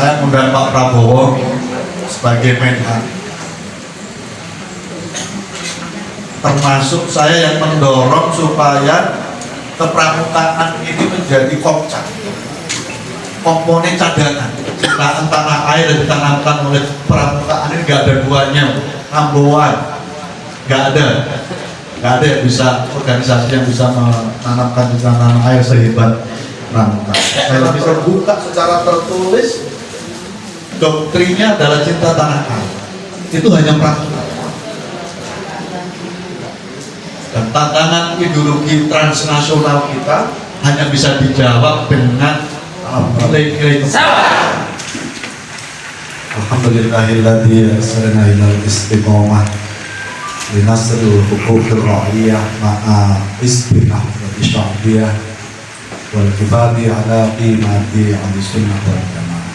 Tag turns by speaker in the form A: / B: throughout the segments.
A: saya mengundang Pak Prabowo sebagai Menhan. Termasuk saya yang mendorong supaya kepramukaan ini menjadi komponen cadangan. Ciptaan tanah air yang ditanamkan oleh pramukaan ini nggak ada duanya, amboan, nggak ada yang bisa, organisasi yang bisa menanamkan ciptaan tanah air sehebat pramukaan. Saya bisa buka secara tertulis, doktrinnya adalah cinta tanah air. Itu hanya pramukaan. Dan tantangan ideologi transnasional kita hanya bisa dijawab dengan nilai-nilai kebangsaan.
B: Alhamdulillahilladzi arsalana ilal istiqomah linasrul huquqir ra'iyah ma'a isbinah wa isya'biyah wal kifadi ala qimati al-sunnah wal jamaah.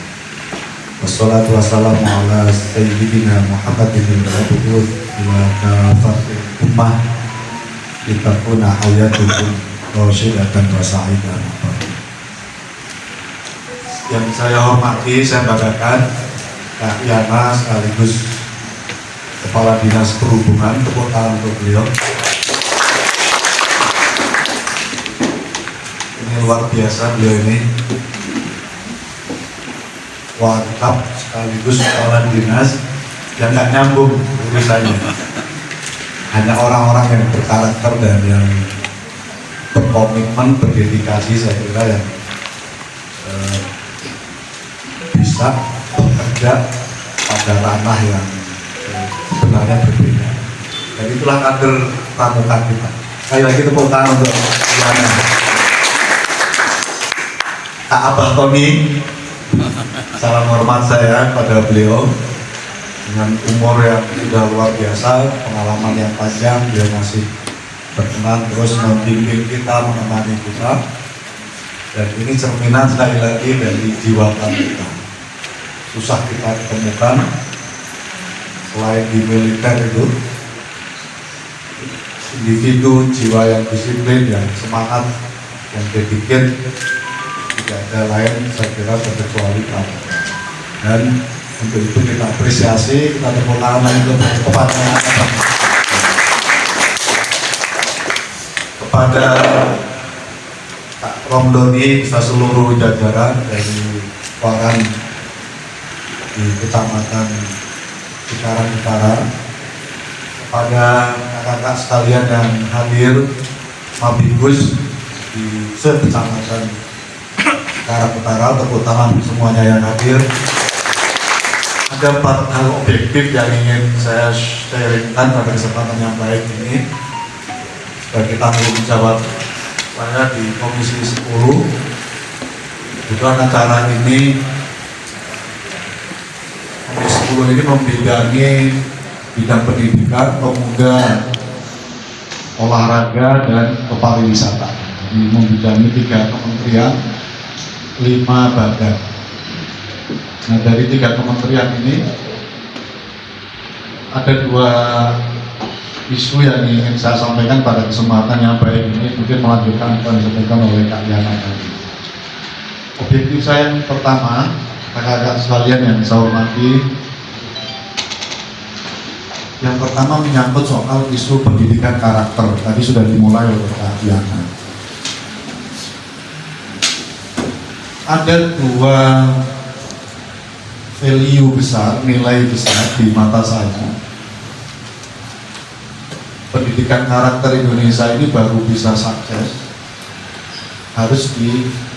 B: Wassalatu wassalamu ala sayyidina Muhammadin al-Abdul wa kafatil ummah litakuna hayatukum rasyidatan wa sa'idatan. Yang saya hormati, saya banggakan Kak Yana sekaligus Kepala Dinas Perhubungan, tepuk tangan untuk beliau. Ini luar biasa beliau ini, wakaf sekaligus Kepala Dinas yang nggak nyambung urusannya. Hanya orang-orang yang berkarakter dan yang berkomitmen, berdedikasi, saya kira yang bisa bekerja pada ranah yang sebenarnya berbeda. Dan itulah kader pramuka kita. Sekali lagi tepuk tangan untuk Yana. Kak Abah Tony, salam hormat saya pada beliau. Dengan umur yang sudah luar biasa, pengalaman yang panjang, dia masih berkenan terus membimbing kita, menemani kita. Dan ini cerminan sekali lagi dari jiwa kita. Susah kita ketemukan selain di militer itu individu jiwa yang disiplin, yang semangat, yang dedikin, tidak ada lain saya kira kecuali kamu. Dan untuk itu kita apresiasi, kita tepuk tangan lagi kepada Kak Romdoni, seluruh jajaran dari Waran di Kecamatan Cikarang Utara, kepada kakak-kakak sekalian yang hadir, Mabigus di Kecamatan Cikarang Utara, tepuk tangan semuanya yang hadir. Ada 4 hal objektif yang ingin saya sharingkan pada kesempatan yang baik ini sebagai tanggung jawab saya di Komisi 10. Kebetulan acara ini Komisi 10 ini membidangi bidang pendidikan, pemuda, olahraga, dan kepariwisata. Jadi membidangi 3 kementerian, 5 badan. Nah, dari 3 kementerian ini ada 2 isu yang ingin saya sampaikan pada kesempatan yang baik ini, mungkin melanjutkan apa yang disampaikan oleh Kak Yana tadi. Objektif saya yang pertama, kakak-kakak sekalian yang saya hormati, yang pertama menyangkut soal isu pendidikan karakter. Tadi sudah dimulai oleh Kak Yana. Ada 2 value besar, nilai besar di mata saya. Pendidikan karakter Indonesia ini baru bisa sukses harus diopang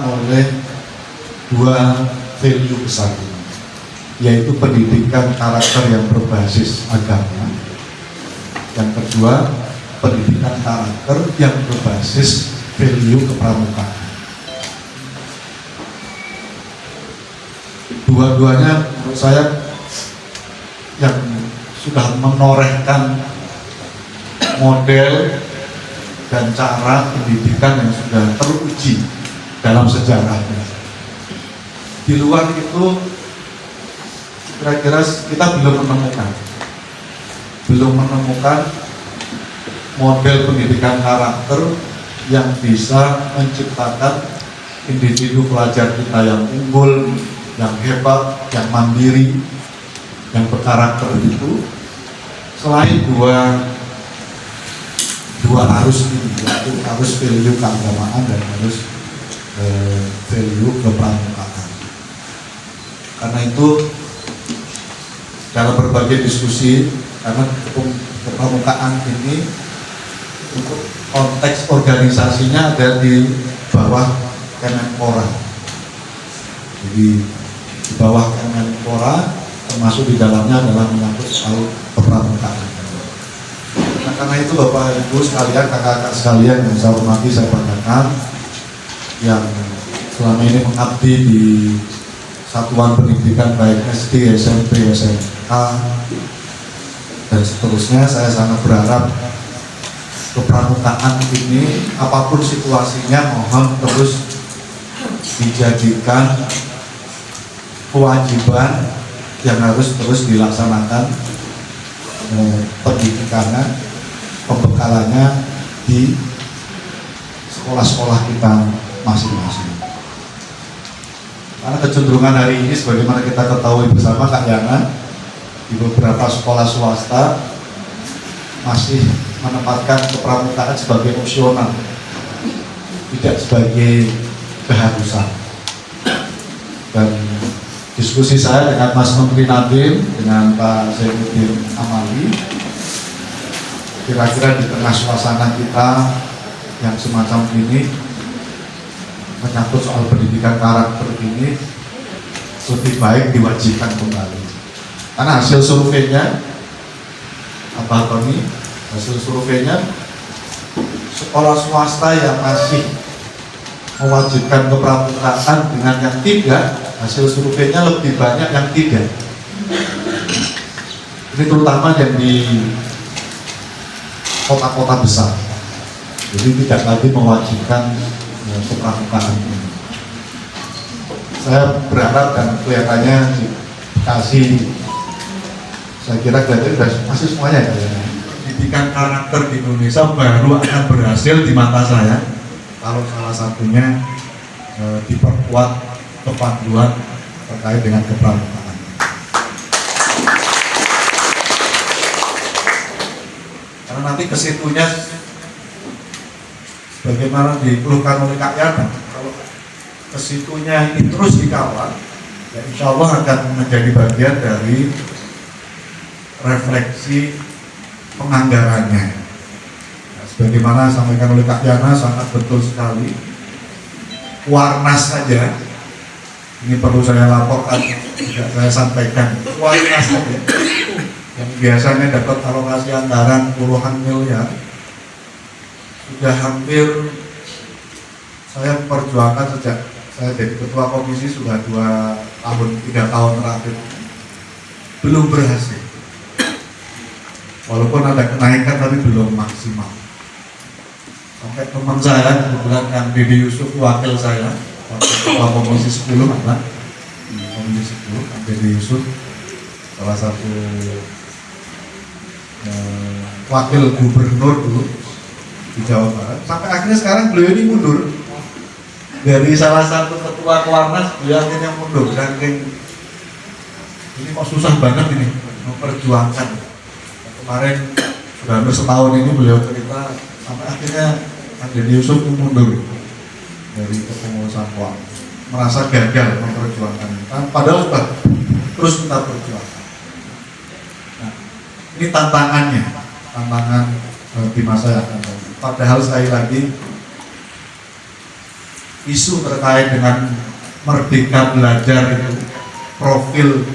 B: oleh 2 value besar ini, yaitu pendidikan karakter yang berbasis agama. Yang kedua, pendidikan karakter yang berbasis value kepramukaan. Dua-duanya menurut saya yang sudah menorehkan model dan cara pendidikan yang sudah teruji dalam sejarahnya. Di luar itu kira-kira kita belum menemukan model pendidikan karakter yang bisa menciptakan
A: individu pelajar kita yang unggul, yang hebat, yang mandiri, yang berkarakter itu, selain dua arus ini, yaitu arus value keagamaan dan arus value kepramukaan. Karena itu dalam berbagai diskusi, karena kepramukaan ini untuk konteks organisasinya ada di bawah Kemenpora. Jadi di bawah Kemenpora, termasuk di dalamnya adalah menyangkut soal kepramukaan. Nah, karena itu Bapak Ibu sekalian, kakak-kakak sekalian yang saya hormati, saya banggakan, yang selama ini mengabdi di satuan pendidikan baik SD, SMP, SMA, dan seterusnya, saya sangat berharap kepramukaan ini apapun situasinya mohon terus dijadikan kewajiban yang harus terus dilaksanakan, pendidikannya, pembekalannya di sekolah-sekolah kita masing-masing. Karena kecenderungan hari ini sebagaimana kita ketahui bersama Kak Yana, di beberapa sekolah swasta masih menempatkan kepramukaan sebagai opsional, tidak sebagai keharusan. Dan diskusi saya dengan Mas Menteri Nadiem, dengan Pak Zainuddin Amali, kira-kira di tengah suasana kita yang semacam ini, menyangkut soal pendidikan karakter ini, lebih baik diwajibkan kembali. Karena hasil surveinya, apa Tony, hasil surveinya, sekolah swasta yang masih mewajibkan kepramukaan dengan yang tidak, hasil surveinya lebih banyak yang tidak. Ini terutama yang di kota-kota besar. Jadi tidak lagi mewajibkan kepramukaan ini. Saya berharap dan kelihatannya dikasih, saya kira kelihatannya masih semuanya ya. Pendidikan karakter di Indonesia baru akan berhasil di mata saya kalau salah satunya diperkuat kepaduan terkait dengan kepramukaan. Karena nanti kesitunya bagaimana dikeluhkan oleh Kak Yana, kalau kesitunya ini terus dikawal, ya insya Allah akan menjadi bagian dari refleksi penganggarannya. Nah, sebagaimana sampaikan oleh Kak Yana, sangat betul sekali. Warnas saja, ini perlu saya laporkan, tidak saya sampaikan. Warnas saja, yang biasanya dapat alokasi anggaran puluhan miliar, sudah hampir saya perjuangkan sejak saya jadi ketua komisi, sudah 2 tahun, 3 tahun terakhir, belum berhasil. Walaupun ada kenaikan tapi belum maksimal. Sampai teman saya, kebetulan yang Didi Yusuf, wakil saya, ketua komisi 10 ada, komisi 10, Didi Yusuf, salah satu wakil gubernur dulu di Jawa Barat. Sampai akhirnya sekarang beliau ini mundur. Dari salah satu ketua Kewarnas, beliau akhirnya mundur. Saking ini kok susah banget ini memperjuangkan. Kemarin sudah hampir setahun ini beliau cerita, sampai akhirnya Didi Yusuf mundur dari kepengurusan Kewarnas, merasa gagal memperjuangkan ini. Padahal sudah terus kita perjuangkan. Nah, ini tantangannya, tantangan di masa yang akan datang. Padahal sekali lagi isu terkait dengan merdeka belajar itu, profil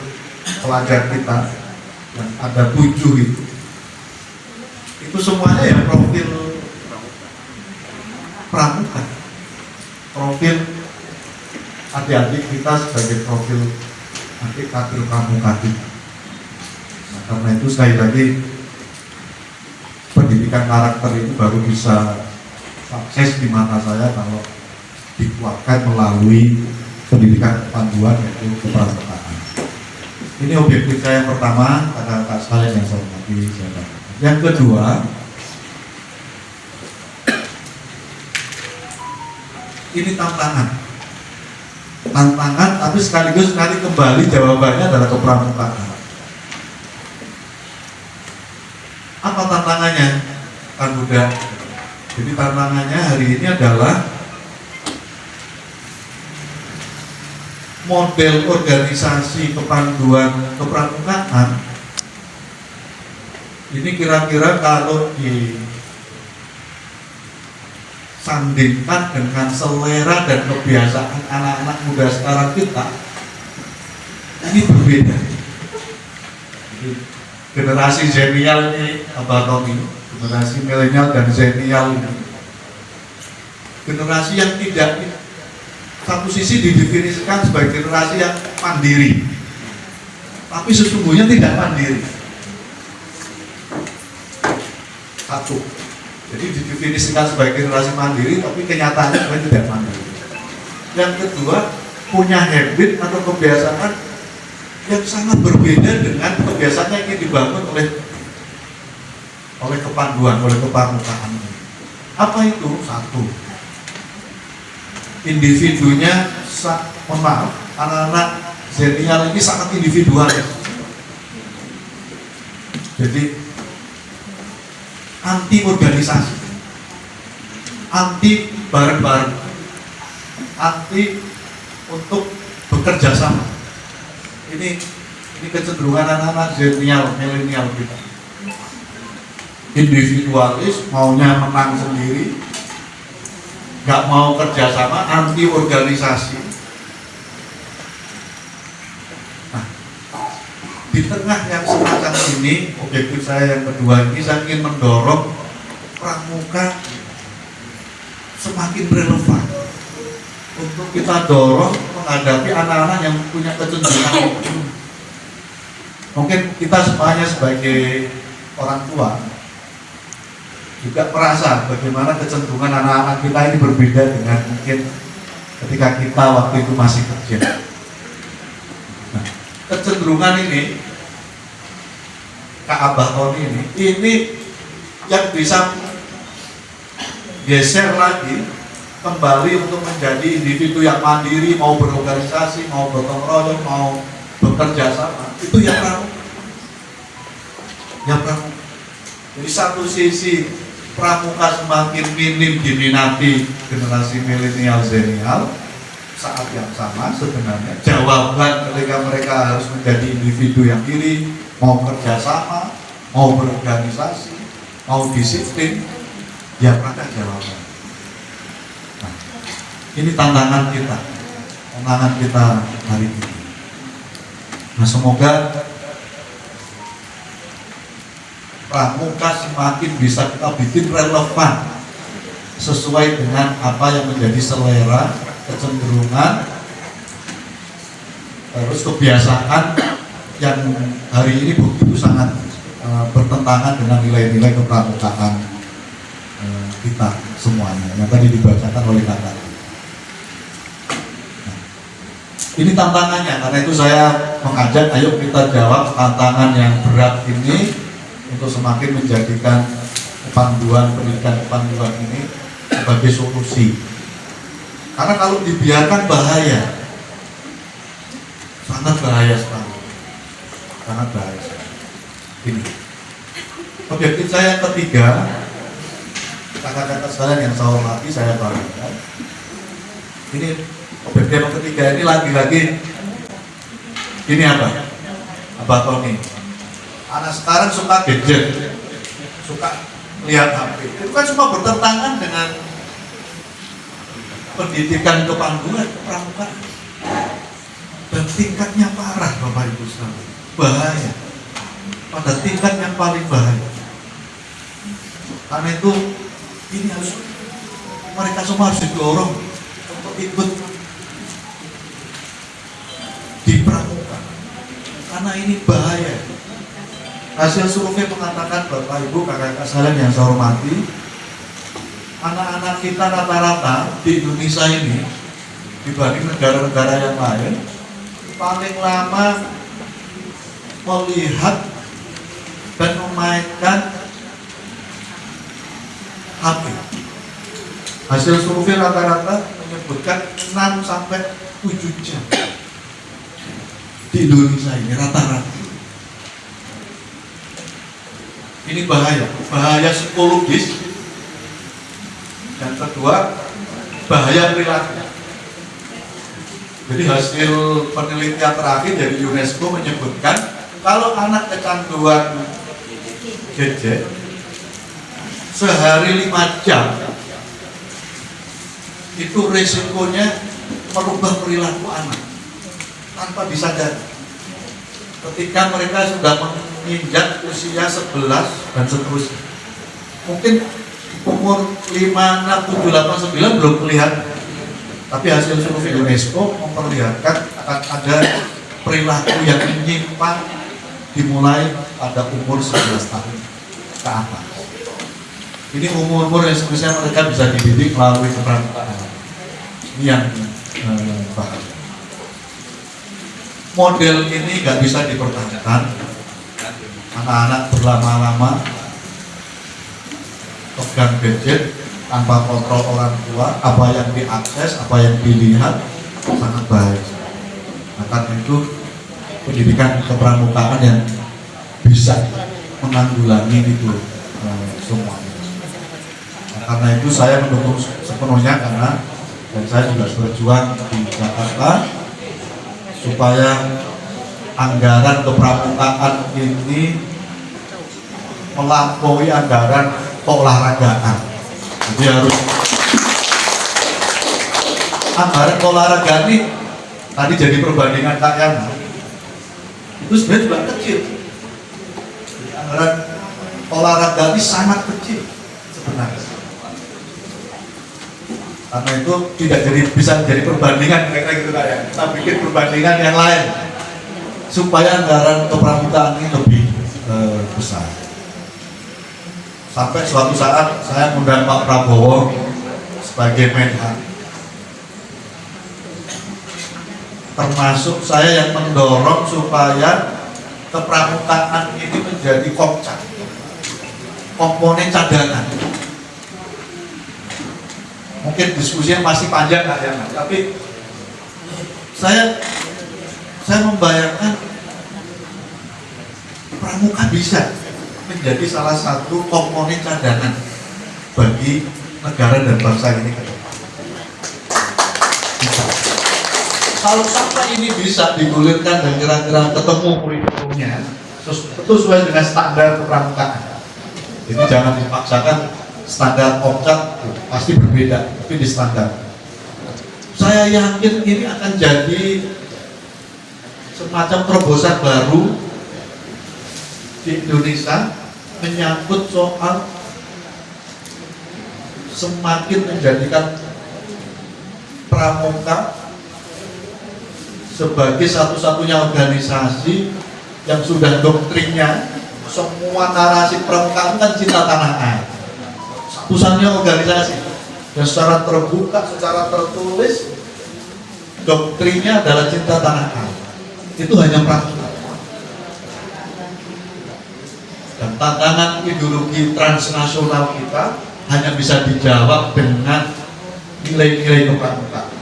A: pelajar kita yang ada 7 itu semuanya ya profil pramuka, profil adik-adik kita sebagai profil adik kader pramuka kita. Nah, karena itu sekali lagi pendidikan karakter itu baru bisa sukses di mata saya kalau dikuatkan melalui pendidikan kepanduan, yaitu kepramukaan. Ini objektif saya yang pertama, kakak-kakak sekalian yang saya hormati. Yang kedua, ini tantangan tantangan, tapi sekaligus nanti kembali jawabannya adalah kepramukaan. Apa tantangannya, Kang Buddha? Jadi tantangannya hari ini adalah model organisasi kepanduan kepramukaan. Ini kira-kira kalau disandingkan dengan selera dan kebiasaan anak-anak muda sekarang kita, ini berbeda. Generasi zenial ini, Abah Tommy, generasi milenial dan zenial ini, generasi yang tidak satu sisi didefinisikan sebagai generasi yang mandiri, tapi sesungguhnya tidak mandiri. Satu, jadi didefinisikan sebagai generasi mandiri, tapi kenyataannya sebenarnya tidak mandiri. Yang kedua, punya habit atau kebiasaan yang sangat berbeda dengan kebiasaan yang ingin dibangun oleh kepanduan, oleh kepramukaan. Apa itu? Satu, individunya, anak-anak zenial ini sangat individualis. Jadi anti organisasi, anti bareng-bareng, anti untuk bekerja sama. Ini kecenderungan anak-anak zenial, milenial kita. Individualis, maunya menang sendiri, nggak mau kerjasama, anti organisasi. Nah, di tengah yang semacam ini, objektif saya yang kedua ini, saya ingin mendorong pramuka semakin relevan untuk kita dorong menghadapi anak-anak yang punya kecenderungan. Mungkin kita semuanya sebagai orang tua juga merasa bagaimana kecenderungan anak-anak kita ini berbeda dengan mungkin ketika kita waktu itu masih kecil. Nah, kecenderungan ini, Kak Abah Tony ini yang bisa geser lagi kembali untuk menjadi individu yang mandiri, mau berorganisasi, mau gotong royong, mau bekerja sama, itu yang pramuka. Jadi satu sisi pramuka semakin minim diminati generasi milenial zenial, saat yang sama sebenarnya jawaban ketika mereka harus menjadi individu yang diri, mau kerja sama, mau berorganisasi, mau disiplin, ya ada jawaban. Ini tantangan kita hari ini. Nah, semoga pramuka semakin bisa kita bikin relevan sesuai dengan apa yang menjadi selera, kecenderungan, terus kebiasaan yang hari ini begitu sangat bertentangan dengan nilai-nilai kepramukaan kita semuanya yang tadi dibacakan oleh kakak. Ini tantangannya, karena itu saya mengajak ayo kita jawab tantangan yang berat ini untuk semakin menjadikan pendidikan kepanduan ini sebagai solusi. Karena kalau dibiarkan bahaya, sangat bahaya sekali, sangat bahaya sekali. Ini objektif saya ketiga, kakak-kakak sekalian yang saya hormati, saya banggakan. Ini objektif yang ketiga ini lagi-lagi ini Abah Tony. Anak sekarang suka gadget, suka lihat HP. Itu kan semua bertentangan dengan pendidikan kepanduan kepramukaan. Dan tingkatnya parah Bapak Ibu sekalian. Bahaya. Pada tingkat yang paling bahaya. Karena itu ini harus mereka semua harus didorong untuk ikut di pramuka, karena ini bahaya. Hasil survei mengatakan, Bapak Ibu kakak-kakak sekalian yang saya hormati, anak-anak kita rata-rata di Indonesia ini dibanding negara-negara yang lain paling lama melihat dan memainkan HP. Hasil survei rata-rata menyebutkan 6 sampai 7 jam di Indonesia ini rata-rata. Ini bahaya psikologis, dan kedua bahaya perilaku. Jadi hasil penelitian terakhir dari UNESCO menyebutkan kalau anak kecanduan gadget sehari 5 jam itu resikonya merubah perilaku anak tanpa disadari. Ketika mereka sudah menginjak usia 11 dan seterusnya, mungkin umur 5, 6, 7, 8, 9 belum kelihatan, tapi hasil survei UNESCO memperlihatkan akan ada perilaku yang menyimpang dimulai pada umur 11 tahun ke atas. Ini umur-umur yang sebenarnya mereka bisa dididik melalui kepramukaan. Ini yang bahaya. Model ini nggak bisa dipertahankan. Anak-anak berlama-lama pegang gadget tanpa kontrol orang tua, apa yang diakses, apa yang dilihat sangat baik. Nah, karena itu pendidikan kepramukaan yang bisa menanggulangi itu semuanya. Nah, karena itu saya mendukung sepenuhnya, karena dan saya juga berjuang di Jakarta supaya anggaran kepramukaan ini melampaui anggaran keolahragaan. Jadi harus anggaran keolahragaan ini tadi jadi perbandingan kayaknya itu sebenarnya juga kecil. Anggaran olahraga ini sangat kecil sebenarnya. Karena itu tidak bisa jadi perbandingan kira-kira gitu kayak. Kita bikin perbandingan yang lain supaya anggaran kepramukaan ini lebih besar. Sampai suatu saat saya mengundang Pak Prabowo sebagai Menhan. Termasuk saya yang mendorong supaya kepramukaan ini menjadi komponen cadangan. Mungkin diskusinya masih panjang kayaknya, tapi saya membayangkan pramuka bisa menjadi salah satu komponen cadangan bagi negara dan bangsa ini ke depan. Kalau sampai ini bisa digulirkan dan kira-kira ketemu kurikulumnya sesuai dengan standar kepramukaan, jadi jangan dipaksakan. Standar OMCAT pasti berbeda, tapi di standar. Saya yakin ini akan jadi semacam terobosan baru di Indonesia menyangkut soal semakin menjadikan pramuka sebagai satu-satunya organisasi yang sudah doktrinnya semua narasi pramuka kan cinta tanah air. Pusatnya organisasi dan secara terbuka, secara tertulis doktrinnya adalah cinta tanah air. Itu hanya pramuka. Dan tantangan ideologi transnasional kita hanya bisa dijawab dengan nilai-nilai kepramukaan.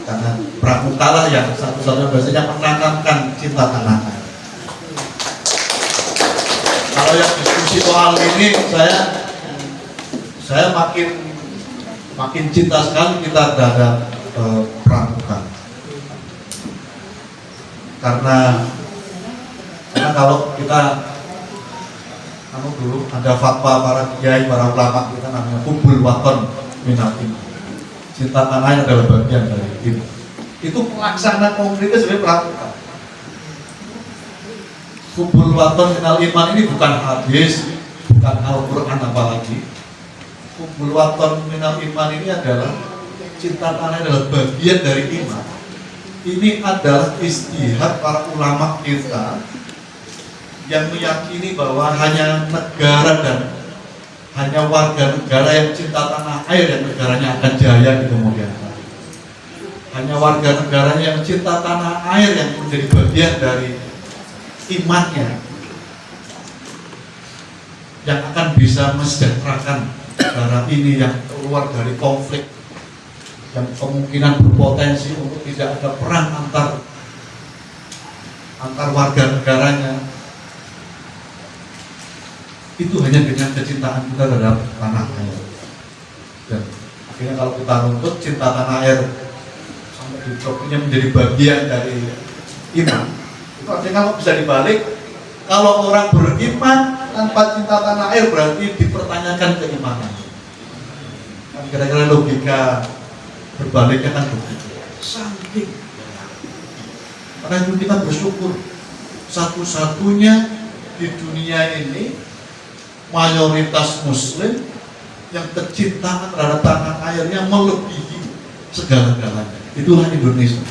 A: Karena pramuka lah yang satu-satunya biasanya menanamkan cinta tanah air. Kalau yang diskusi soal ini saya makin cinta sekali kita terhadap pramuka. Karena kalau kita dulu ada fatwa para kiai, para ulama kita namanya kubul waton minal iman. Cinta tanah air adalah bagian dari iman. Itu pelaksanaan konkretnya sebagai pramuka. Kubul waton minal iman ini bukan hadis, bukan Al-Quran apalagi. Kubul waton minal iman ini adalah cinta tanah adalah bagian dari iman. Ini adalah istihad para ulama kita yang meyakini bahwa hanya negara dan hanya warga negara yang cinta tanah air yang negaranya akan jaya di kemudian hari. Hanya warga negaranya yang cinta tanah air yang menjadi bagian dari imannya yang akan bisa mesejahterakan negara ini yang keluar dari konflik yang kemungkinan berpotensi untuk tidak ada perang antar warga negaranya, itu hanya dengan kecintaan kita terhadap tanah air. Dan akhirnya kalau kita runtut cinta tanah air sampai dicokunya menjadi bagian dari iman, itu artinya kalau bisa dibalik, kalau orang beriman tanpa cinta tanah air berarti dipertanyakan keimanan. Kan kira-kira logika berbaliknya kan begitu. Saking. Karena itu kita bersyukur satu-satunya di dunia ini mayoritas muslim yang kecintaan terhadap tanah airnya melebihi segala-galanya. Itulah Indonesia.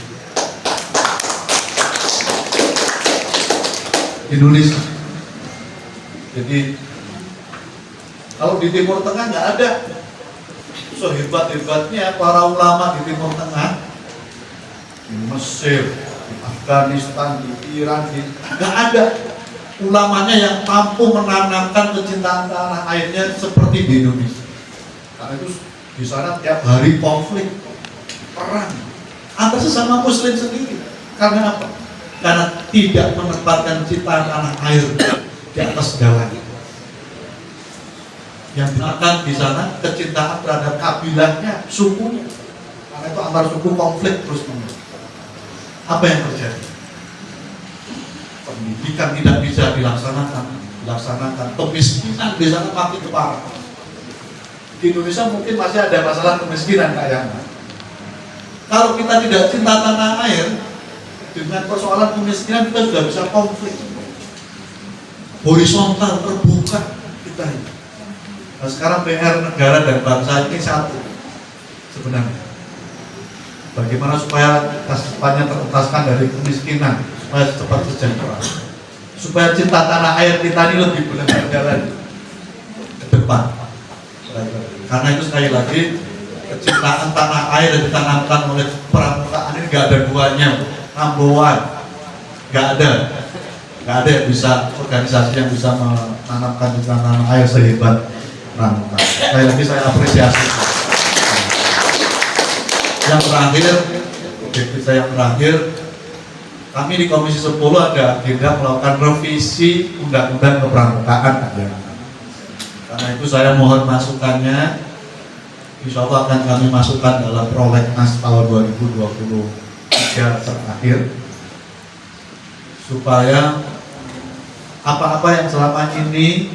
A: Indonesia. Jadi kalau di Timur Tengah nggak ada sehebat-hebatnya para ulama di Timur Tengah, di Mesir, di Afghanistan, di Iran, nggak ada ulamanya yang mampu menanamkan kecintaan tanah airnya seperti di Indonesia. Karena itu di sana tiap hari konflik, perang antar sesama muslim sendiri. Karena apa? Karena tidak menempatkan cinta tanah air di atas segalanya. Yang akan di sana kecintaan terhadap kabilahnya, sukunya. Karena itu antar suku konflik terus menerus. Apa yang terjadi? Pendidikan tidak bisa dilaksanakan, kemiskinan di sana makin parah. Di Indonesia mungkin masih ada masalah kemiskinan kayaknya. Kalau kita tidak cinta tanah air, dengan persoalan kemiskinan kita sudah bisa konflik horizontal terbuka kita ini. Nah, sekarang PR negara dan bangsa ini satu sebenarnya. Bagaimana supaya kita secepatnya terentaskan dari kemiskinan, supaya cepat sejahtera, supaya cinta tanah air kita ini lebih benar-benar jalan ke depan. Karena itu sekali lagi kecintaan tanah air yang ditanamkan oleh pramukaan ini gak ada duanya. Namboan, nggak ada yang bisa, organisasi yang bisa menanamkan cinta tanah air sehebat pramuka. Sekali lagi saya apresiasi. Yang terakhir, objektif saya yang terakhir, kami di Komisi 10 ada agenda melakukan revisi undang-undang kepramukaan. Karena itu saya mohon masukannya. Insya Allah akan kami masukkan dalam prolegnas tahun 2023 terakhir, supaya apa-apa yang selama ini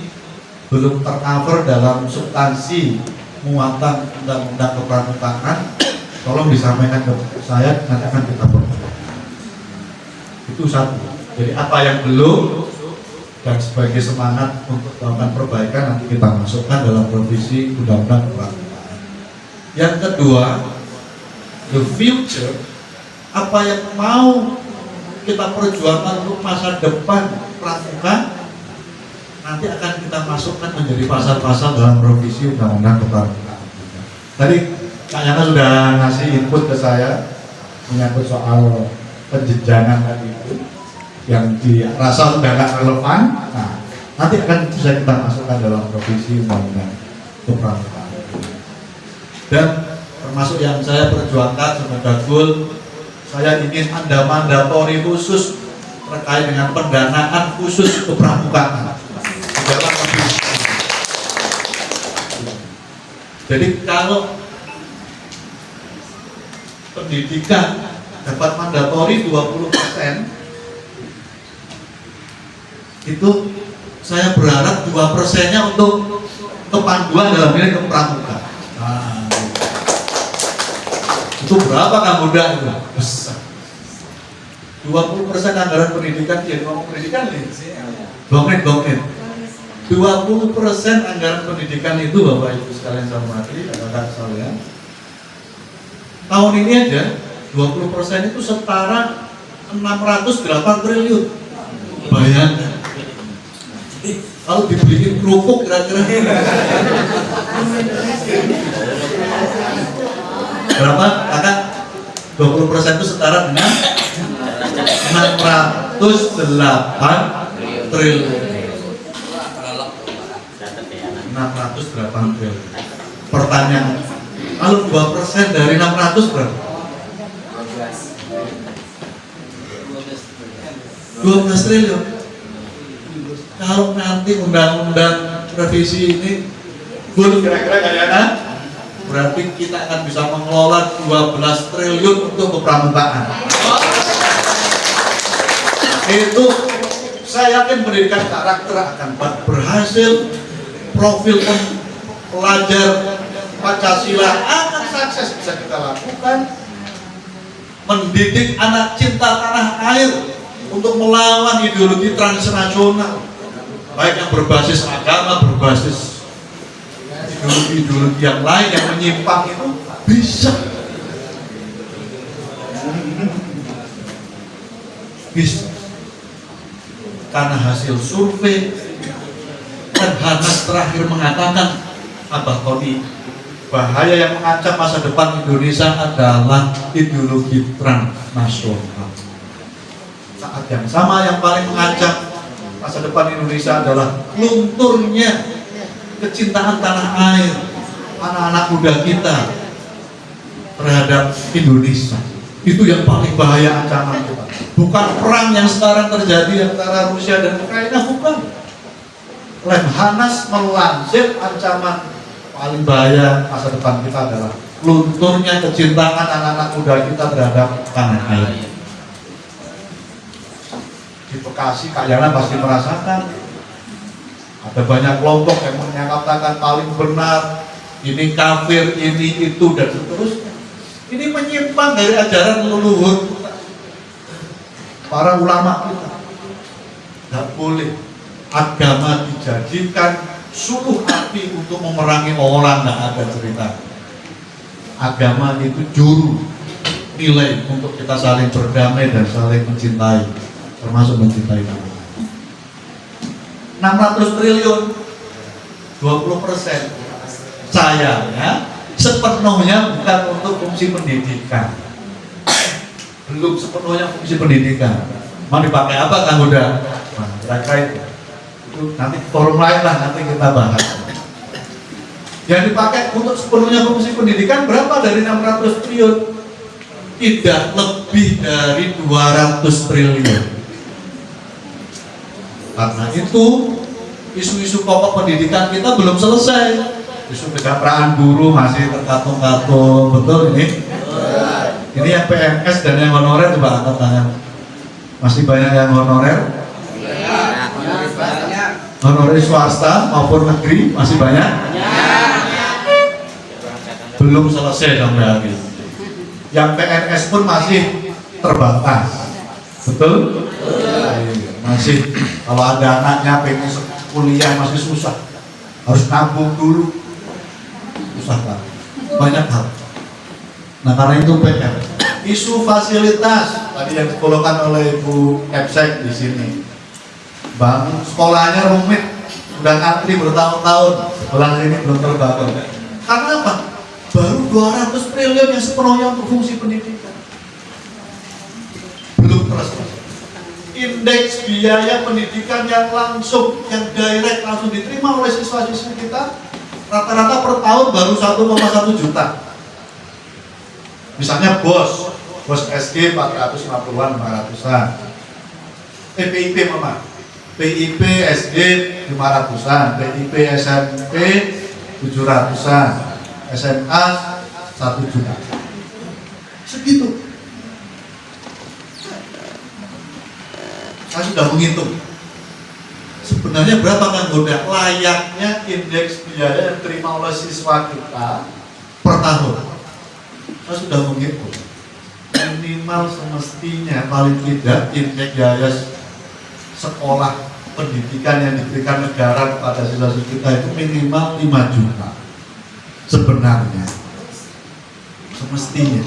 A: belum tercover dalam substansi muatan undang-undang kepramukaan, tolong disampaikan ke saya, nanti akan kita perbaiki. Itu satu. Jadi apa yang belum dan sebagai semangat untuk melakukan perbaikan nanti kita masukkan dalam revisi undang-undang kepramukaan. Yang kedua, the future, apa yang mau kita perjuangkan untuk masa depan pramuka nanti akan kita masukkan menjadi pasal-pasal dalam revisi undang-undang kepramukaan. Tadi Kak Yana sudah ngasih input ke saya menyangkut soal penjenjangan tadi itu yang dirasa sudah tidak relevan. Nah, nanti akan bisa kita masukkan dalam revisi undang-undang kepramukaan. Dan termasuk yang saya perjuangkan sebagai Gul, saya ingin ada mandatori khusus terkait dengan pendanaan khusus kepramukaan di dalam revisi. Jadi kalau pendidikan dapat mandatori 20%, itu saya berharap 2%-nya untuk kepanduan dalam ini kepramukaan. Nah, itu berapa Kang Buddha itu? Besar. 20% anggaran pendidikan, ya ngomong pendidikan nih. Dongeng. 20% anggaran pendidikan itu Bapak Ibu sekalian saya hormati, kakak sekalian. Tahun ini aja 20% itu setara 608 triliun. Bayangkan. Kalau dibeliin kerupuk kira-kira berapa? Kakak 20% itu setara dengan 608 triliun. 608 triliun. Pertanyaan, Kalau 2% dari 600 berapa? 12 triliun. Kalau nanti undang-undang revisi ini belum kira-kira kayaknya, berarti kita akan bisa mengelola 12 triliun untuk kepramukaan. Itu saya yakin pendidikan karakter akan berhasil, profil pelajar Pancasila akan sukses bisa kita lakukan, mendidik anak cinta tanah air untuk melawan ideologi transnasional, baik yang berbasis agama, berbasis ideologi-ideologi yang lain yang menyimpang itu bisa. Karena hasil survei dan Hanas terakhir mengatakan, Abah Tony, bahaya yang mengancam masa depan Indonesia adalah ideologi transnasional. Saat yang sama yang paling mengancam masa depan Indonesia adalah lunturnya kecintaan tanah air anak-anak muda kita terhadap Indonesia. Itu yang paling bahaya ancaman kita. Bukan perang yang sekarang terjadi antara Rusia dan Ukraina, bukan. Lemhanas melansir ancaman paling bahaya masa depan kita adalah lunturnya kecintaan anak-anak muda kita terhadap tanah air. Di Bekasi, Kak Yana pasti merasakan ada banyak kelompok yang menyatakan paling benar, ini kafir, ini itu dan seterusnya. Ini menyimpang dari ajaran leluhur para ulama kita. Tidak boleh agama dijadikan suluh api untuk memerangi orang, nggak ada cerita. Agama itu juru nilai untuk kita saling berdamai dan saling mencintai, termasuk mencintai tanah. 600 triliun, 20%, sayangnya sepenuhnya bukan untuk fungsi pendidikan. Belum sepenuhnya fungsi pendidikan. Mau dipakai apa Kang Huda? Nah, kira-kira itu nanti forum lain lah, nanti kita bahas. Yang dipakai untuk sepenuhnya fungsi pendidikan berapa dari 600 triliun? Tidak lebih dari 200 triliun. Karena itu isu-isu pokok pendidikan kita belum selesai. Isu kejateraan guru masih terkatung-katung, betul ini? Ini yang PNS dan yang honorer coba angkat tangan. Masih banyak yang honorer? Honorer swasta maupun negeri masih banyak? Belum selesai sampai hari. Yang PNS pun masih terbatas, betul? Masih kalau ada anaknya pengen kuliah masih susah, harus nabung dulu, susah kan? Banyak hal. Nah karena itu PR. Isu fasilitas tadi yang dikeluarkan oleh Ibu Epsek di sini, bangun sekolahnya rumit, udah ngantri bertahun-tahun, sebelah ini belum terbangun. Karena apa? Baru 200 triliun yang sepenuhnya untuk fungsi pendidikan, belum selesai. Indeks biaya pendidikan yang langsung, yang direct langsung diterima oleh siswa-siswi kita rata-rata per tahun baru 1,1 juta. Misalnya bos SG 450-an, 500-an. PIP mama, PIP SG 500-an, PIP SMP 700-an, SMA 1 juta. Segitu. Saya sudah menghitung sebenarnya berapa Kang Goda layaknya indeks biaya yang diterima oleh siswa kita per tahun. Saya sudah menghitung minimal semestinya paling tidak indeks biaya sekolah pendidikan yang diberikan negara kepada siswa-siswi kita itu minimal 5 juta sebenarnya semestinya.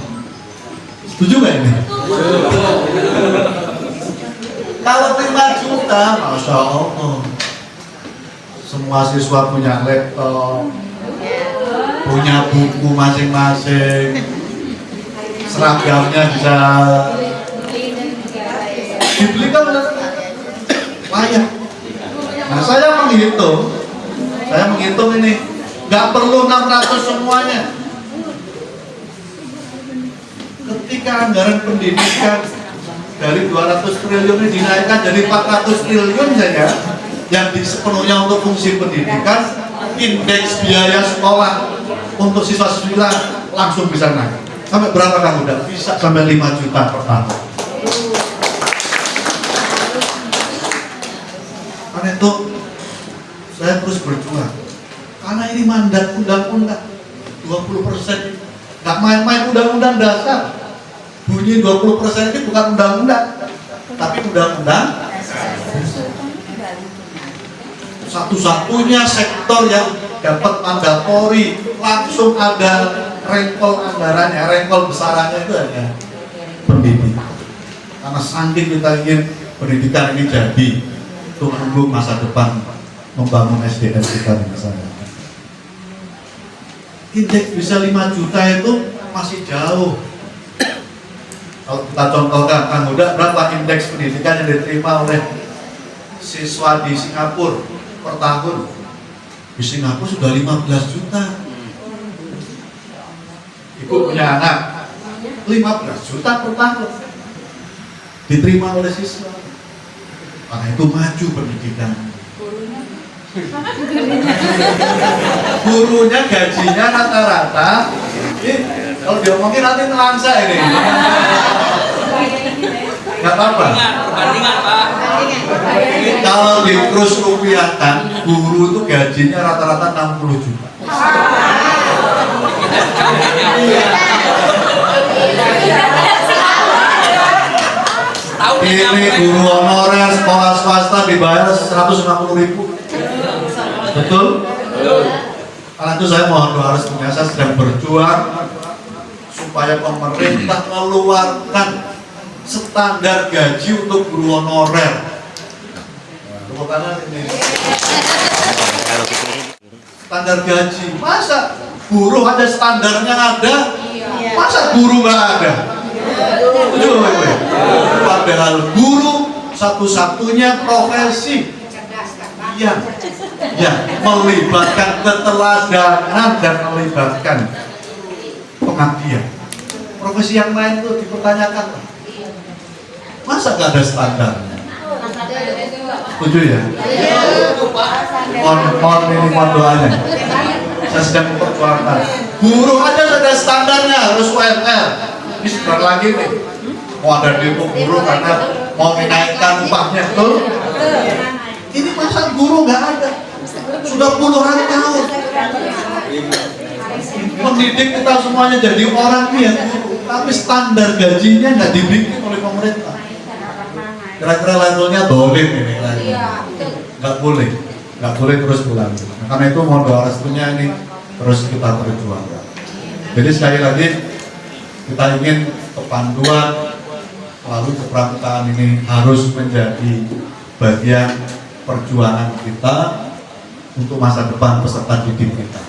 A: Setuju nggak ini? Kalau 5 juta, Masya Allah, semua siswa punya laptop, punya buku masing-masing, seragamnya bisa dibelikan layak. Nah saya menghitung ini, nggak perlu 600 semuanya, ketika anggaran pendidikan dari 200 triliun ini dinaikkan jadi 400 triliun saja yang sepenuhnya untuk fungsi pendidikan, indeks biaya sekolah untuk siswa-siswa langsung bisa naik. Sampai berapa kamu udah? Bisa sampai 5 juta per tahun. Karena itu saya terus berjuang. Karena ini mandat undang-undang 20%. Nggak main-main undang-undang dasar. Bunyi 20% ini bukan undang-undang, tapi undang-undang. Satu-satunya sektor yang dapat mandatori langsung ada rengkol anggarannya, rengkol besarannya itu hanya pendidikan. Karena saking kita ingin pendidikan ini jadi untuk menunggu masa depan membangun SDM kita di masa depan. Indeks bisa 5 juta itu masih jauh. Kalau kita contohkan, mudah berapa indeks pendidikan yang diterima oleh siswa di Singapura per tahun? Di Singapura sudah 15 juta. Ibu punya anak 15 juta per tahun diterima oleh siswa. Karena itu maju pendidikan. Gurunya gajinya rata-rata, kalau diomongin nanti nelangsa ini. Nggak apa-apa. Kalau di terus rupiahkan, guru itu gajinya rata-rata 60 juta. Ini guru honorer sekolah swasta dibayar 150.000. Betul? Karena itu saya mohon doa restunya, saya sedang berjuang supaya pemerintah mengeluarkan standar gaji untuk guru honorer. Tepuk tangan ini. Standar gaji, masa guru ada standarnya ada? Masa guru nggak ada? Padahal guru satu-satunya profesi yang melibatkan keteladanan dan melibatkan pengabdian. Profesi yang lain itu dipertanyakan. Masa gak ada standarnya? Setuju ya? Mohon doanya. Saya sedang memperjuangkan. Guru aja ada standarnya, harus UMR. Ini sebentar lagi nih, mau ada demo guru karena mau menaikkan upahnya, betul? Ini masa guru nggak ada? Sudah puluhan tahun. Mendidik kita semuanya jadi orang nih ya, tapi standar gajinya nggak dibikin oleh pemerintah. Kira-kira levelnya boleh ini, nggak boleh terus pulang. Nah, karena itu mohon doa restunya ini terus kita perjuangkan. Jadi sekali lagi kita ingin kepanduan lalu kepramukaan ini harus menjadi bagian perjuangan kita untuk masa depan peserta didik kita.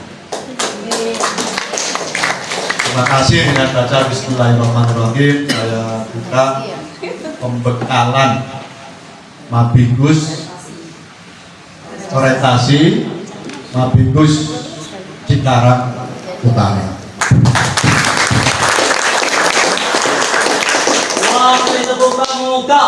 A: Terima kasih. Dengan baca Bismillahirrahmanirrahim saya buka pembekalan Mabibus orientasi Mabibus Cikarang Utara.
C: Waktu itu buka muka.